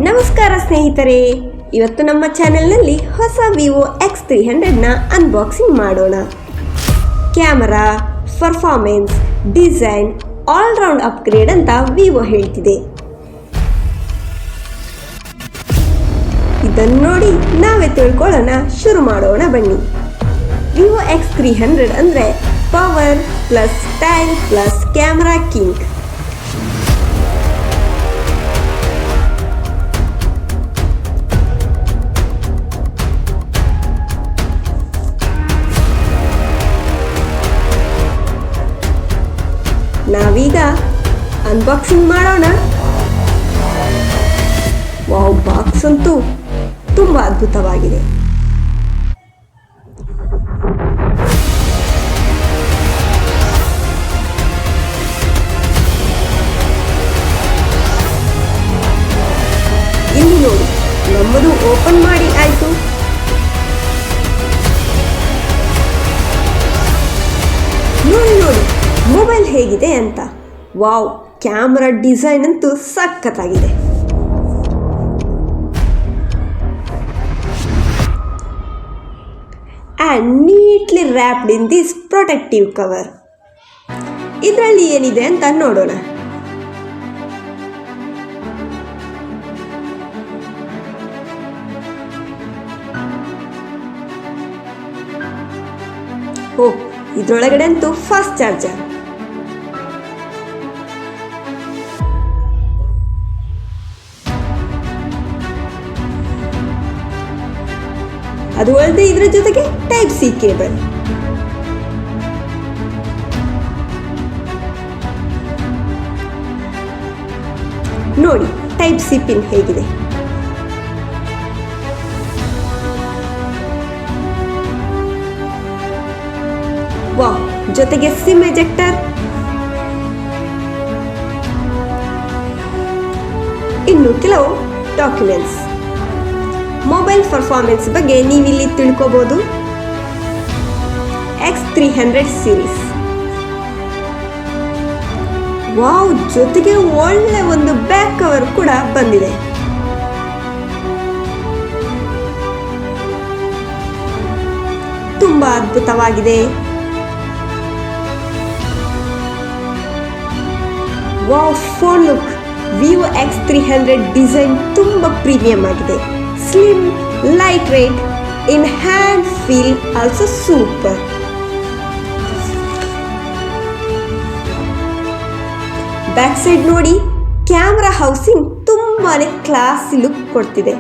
ನಮಸ್ಕಾರ ಸ್ನೇಹಿತರೆ, ಇವತ್ತು ನಮ್ಮ ಚಾನೆಲ್ನಲ್ಲಿ ಹೊಸ ವಿವೋ X300ನ ಅನ್ಬಾಕ್ಸಿಂಗ್ ಮಾಡೋಣ. Camera, performance, design all-round upgrade ಅಂತ ವಿವೋ ಹೇಳ್ತಿದೆ. ಇದನ್ನು ನೋಡಿ ನಾವೇ ತಿಳ್ಕೊಳ್ಳೋಣ. ಶುರು ಮಾಡೋಣ ಬನ್ನಿ. ವಿವೋ X300 ಅಂದರೆ power plus style plus camera king. ನಾವೀಗ ಅನ್ಬಾಕ್ಸಿಂಗ್ ಮಾಡೋಣ. ವಾವ್, ಬಾಕ್ಸ್ ಅಂತೂ ತುಂಬ ಅದ್ಭುತವಾಗಿದೆ. ಇಲ್ಲಿ ನೋಡಿ, ನಮ್ಮದು ಓಪನ್ ಮಾಡಿ ಆಯ್ತು. ನೋಡಿ ಮೊಬೈಲ್ ಹೇಗಿದೆ ಅಂತ. ವಾವ್, ಕ್ಯಾಮರಾ ಡಿಸೈನ್ ಅಂತೂ ಸಖತ್ತಾಗಿದೆ. And neatly wrapped in this protective cover. ಇದರಲ್ಲಿ ಏನಿದೆ ಅಂತ ನೋಡೋಣ. ಓ, ಇದರೊಳಗಡೆ ಅಂತೂ ಫಾಸ್ಟ್ ಚಾರ್ಜರ್. ಅದು ಅಲ್ಲದೆ ಇದರ ಜೊತೆಗೆ ಟೈಪ್ ಸಿ ಕೇಬಲ್. ನೋಡಿ ಟೈಪ್ ಸಿ ಪಿನ್ ಹೇಗಿದೆ. ವಾವ್, ಜೊತೆಗೆ ಸಿಮ್ ಎಜೆಕ್ಟರ್. ಇನ್ನು ಕೆಲವು ಡಾಕ್ಯುಮೆಂಟ್ಸ್. ಮೊಬೈಲ್ ಪರ್ಫಾರ್ಮೆನ್ಸ್ ಬಗ್ಗೆ ನೀವಿಲ್ಲಿ ತಿಳ್ಕೋಬಹುದು. X300 series. ವಾವ್, ಜೊತೆಗೆ ಒಳ್ಳೆ ಒಂದು ಬ್ಯಾಕ್ ಕವರ್ ಕೂಡ ಬಂದಿದೆ. ತುಂಬಾ ಅದ್ಭುತವಾಗಿದೆ. Wow, phone look. Vivo X300 design ತುಂಬಾ ಪ್ರೀಮಿಯಂ ಆಗಿದೆ. Slim, light weight, in hand feel also super. Back side ನೋಡಿ, ಕ್ಯಾಮ್ರಾ ಹೌಸಿಂಗ್ ತುಂಬಾನೇ ಕ್ಲಾಸಿ ಲುಕ್ ಕೊಡ್ತಿದೆ.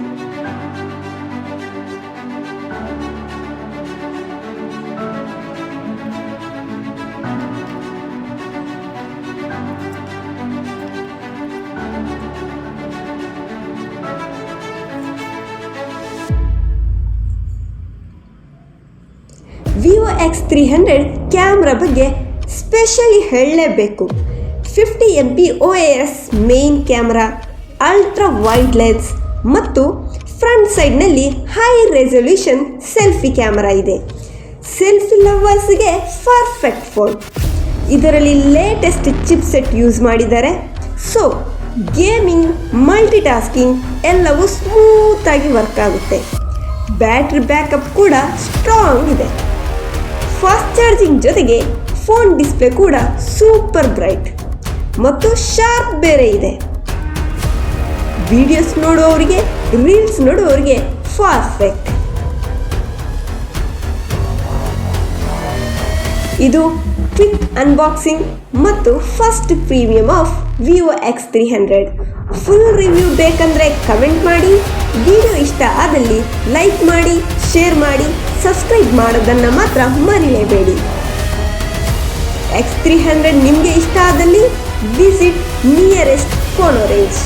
ವಿವೋ X300 ಕ್ಯಾಮ್ರಾ ಬಗ್ಗೆ ಸ್ಪೆಷಲಿ ಹೇಳಲೇಬೇಕು. 50 MP OIS main camera, ultra wide lens ಮತ್ತು front ಸೈಡ್ನಲ್ಲಿ high resolution selfie camera ಇದೆ. Selfie ಲವರ್ಸ್ಗೆ perfect phone. ಇದರಲ್ಲಿ ಲೇಟೆಸ್ಟ್ ಚಿಪ್ ಸೆಟ್ ಯೂಸ್ ಮಾಡಿದ್ದಾರೆ. ಸೊ ಗೇಮಿಂಗ್, ಮಲ್ಟಿಟಾಸ್ಕಿಂಗ್ ಎಲ್ಲವೂ ಸ್ಮೂತಾಗಿ ವರ್ಕ್ ಆಗುತ್ತೆ. ಬ್ಯಾಟ್ರಿ ಬ್ಯಾಕಪ್ ಕೂಡ ಸ್ಟ್ರಾಂಗ್ ಇದೆ. ಫಾಸ್ಟ್ ಚಾರ್ಜಿಂಗ್ ಜೊತೆಗೆ ಫೋನ್ ಡಿಸ್ಪ್ಲೇ ಕೂಡ ಸೂಪರ್ ಬ್ರೈಟ್ ಮತ್ತು ಶಾರ್ಪ್ ಬೇರೆ ಇದೆ. ವಿಡಿಯೋಸ್ ನೋಡುವವರಿಗೆ, ರೀಲ್ಸ್ ನೋಡುವವರಿಗೆ ಪರ್ಫೆಕ್ಟ್. ಇದು ಕ್ವಿಕ್ ಅನ್ಬಾಕ್ಸಿಂಗ್ ಮತ್ತು first premium of Vivo X300. Full review ಬೇಕಂದ್ರೆ ಕಮೆಂಟ್ ಮಾಡಿ. ವಿಡಿಯೋ ಇಷ್ಟ ಆದಲ್ಲಿ ಲೈಕ್ ಮಾಡಿ, ಶೇರ್ ಮಾಡಿ, ಸಬ್ಸ್ಕ್ರೈಬ್ ಮಾಡೋದನ್ನು ಮಾತ್ರ ಮರೆಯಲೇಬೇಡಿ. X300 ನಿಮಗೆ ಇಷ್ಟ ಆದಲ್ಲಿ ವಿಸಿಟ್ ನಿಯರೆಸ್ಟ್ ಫೋನ್ ರೇಂಜ್.